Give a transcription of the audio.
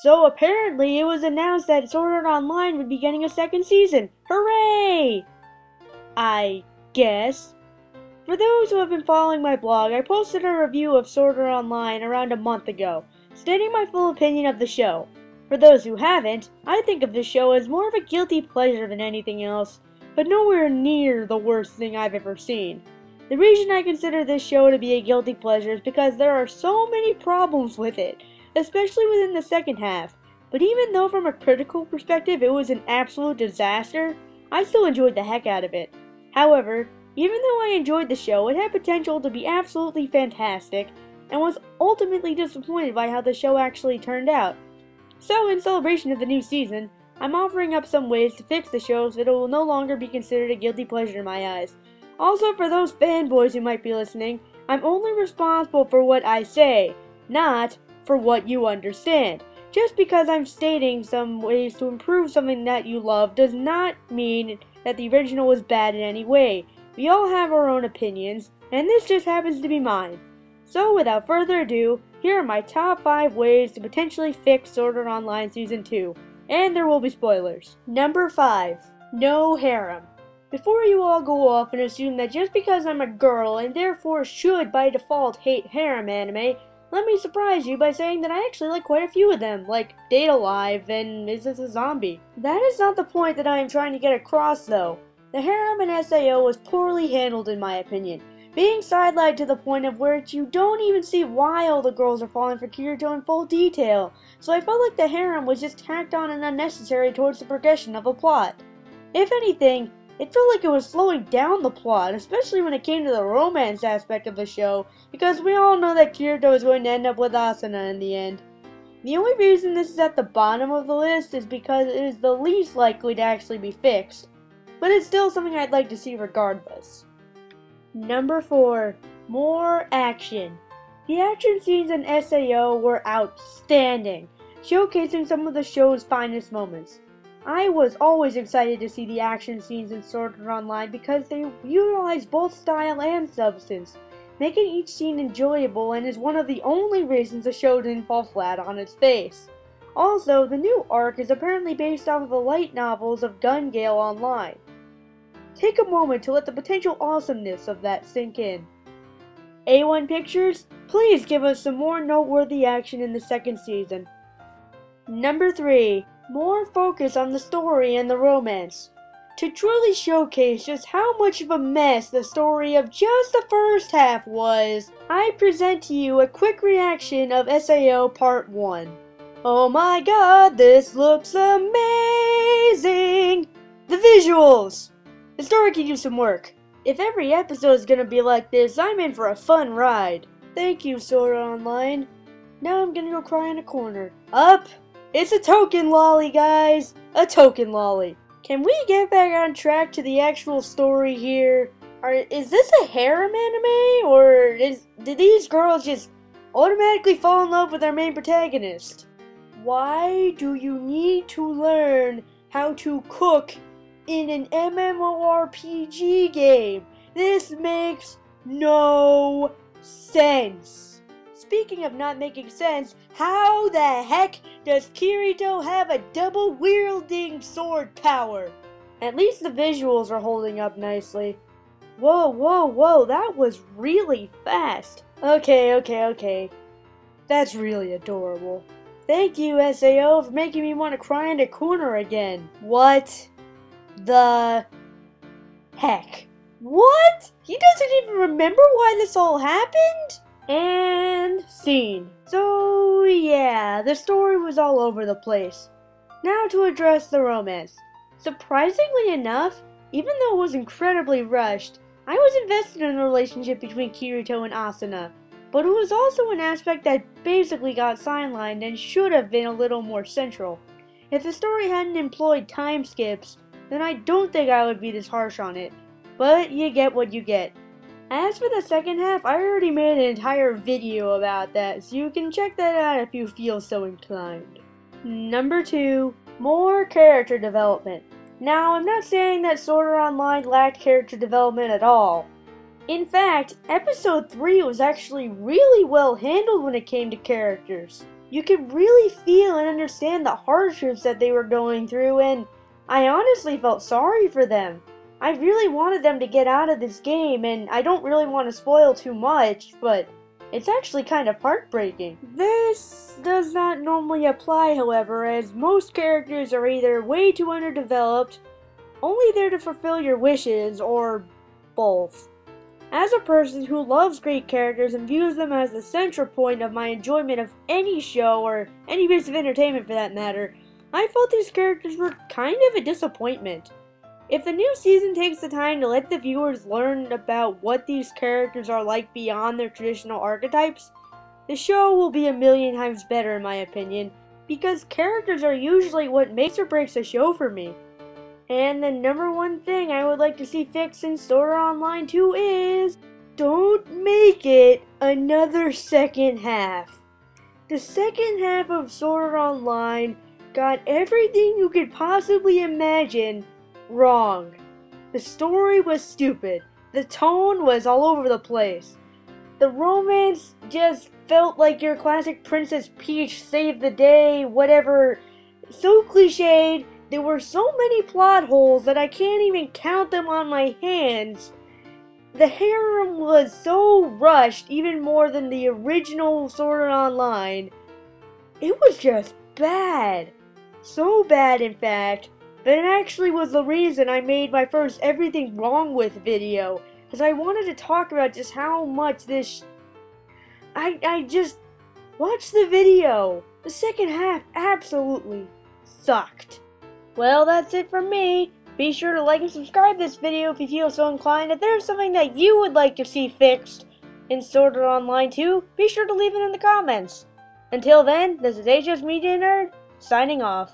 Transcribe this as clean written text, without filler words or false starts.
So apparently it was announced that Sword Art Online would be getting a second season. Hooray! I guess. For those who have been following my blog, I posted a review of Sword Art Online around a month ago, stating my full opinion of the show. For those who haven't, I think of the show as more of a guilty pleasure than anything else, but nowhere near the worst thing I've ever seen. The reason I consider this show to be a guilty pleasure is because there are so many problems with it, especially within the second half. But even though from a critical perspective it was an absolute disaster, I still enjoyed the heck out of it. However, even though I enjoyed the show, it had potential to be absolutely fantastic, and was ultimately disappointed by how the show actually turned out. So, in celebration of the new season, I'm offering up some ways to fix the show so that it will no longer be considered a guilty pleasure in my eyes. Also, for those fanboys who might be listening, I'm only responsible for what I say, not for what you understand. Just because I'm stating some ways to improve something that you love does not mean that the original was bad in any way. We all have our own opinions, and this just happens to be mine. So without further ado, here are my top 5 ways to potentially fix Sword Art Online Season 2. And there will be spoilers. Number 5. No harem. Before you all go off and assume that just because I'm a girl and therefore should by default hate harem anime, let me surprise you by saying that I actually like quite a few of them, like Date Alive and Is This a Zombie? That is not the point that I am trying to get across though. The harem in SAO was poorly handled in my opinion, being sidelined to the point of where you don't even see why all the girls are falling for Kirito in full detail, so I felt like the harem was just tacked on and unnecessary towards the progression of the plot. If anything, it felt like it was slowing down the plot, especially when it came to the romance aspect of the show, because we all know that Kirito is going to end up with Asuna in the end. The only reason this is at the bottom of the list is because it is the least likely to actually be fixed, but it's still something I'd like to see regardless. Number 4. More action. The action scenes in SAO were outstanding, showcasing some of the show's finest moments. I was always excited to see the action scenes in Sword Art Online because they utilize both style and substance, making each scene enjoyable and is one of the only reasons the show didn't fall flat on its face. Also, the new arc is apparently based off of the light novels of Gun Gale Online. Take a moment to let the potential awesomeness of that sink in. A1 Pictures, please give us some more noteworthy action in the second season. Number 3. More focus on the story and the romance. To truly showcase just how much of a mess the story of just the first half was, I present to you a quick reaction of SAO Part 1. Oh my god, this looks amazing! The visuals! The story could use some work. If every episode is gonna be like this, I'm in for a fun ride. Thank you, Sword Art Online. Now I'm gonna go cry in a corner. Up! It's a token lolly, guys! A token lolly. Can we get back on track to the actual story here? Is this a harem anime? Or did these girls just automatically fall in love with our main protagonist? Why do you need to learn how to cook in an MMORPG game? This makes no sense. Speaking of not making sense, how the heck does Kirito have a double-wielding sword power? At least the visuals are holding up nicely. Whoa, whoa, whoa, that was really fast. Okay. That's really adorable. Thank you, SAO, for making me want to cry in a corner again. What the heck? What? He doesn't even remember why this all happened? And scene. So yeah, the story was all over the place. Now to address the romance. Surprisingly enough, even though it was incredibly rushed, I was invested in the relationship between Kirito and Asuna, but it was also an aspect that basically got sidelined and should have been a little more central. If the story hadn't employed time skips, then I don't think I would be this harsh on it, but you get what you get. As for the second half, I already made an entire video about that, so you can check that out if you feel so inclined. Number 2. More character development. Now, I'm not saying that Sword Art Online lacked character development at all. In fact, Episode 3 was actually really well handled when it came to characters. You could really feel and understand the hardships that they were going through, and I honestly felt sorry for them. I really wanted them to get out of this game, and I don't really want to spoil too much, but it's actually kind of heartbreaking. This does not normally apply, however, as most characters are either way too underdeveloped, only there to fulfill your wishes, or both. As a person who loves great characters and views them as the central point of my enjoyment of any show or any piece of entertainment for that matter, I felt these characters were kind of a disappointment. If the new season takes the time to let the viewers learn about what these characters are like beyond their traditional archetypes, the show will be a million times better in my opinion, because characters are usually what makes or breaks a show for me. And the number one thing I would like to see fixed in Sword Art Online 2 is, don't make it another second half. The second half of Sword Art Online got everything you could possibly imagine wrong. The story was stupid. The tone was all over the place. The romance just felt like your classic Princess Peach save the day, whatever. So cliched. There were so many plot holes that I can't even count them on my hands. The harem was so rushed, even more than the original Sword Art Online. It was just bad. So bad, in fact, that it actually was the reason I made my first Everything Wrong With video, because I wanted to talk about just how much this... I just... watched the video. The second half absolutely sucked. Well, that's it from me. Be sure to like and subscribe this video if you feel so inclined. If there's something that you would like to see fixed in Sword Art Online 2, be sure to leave it in the comments. Until then, this is HS Media Nerd, signing off.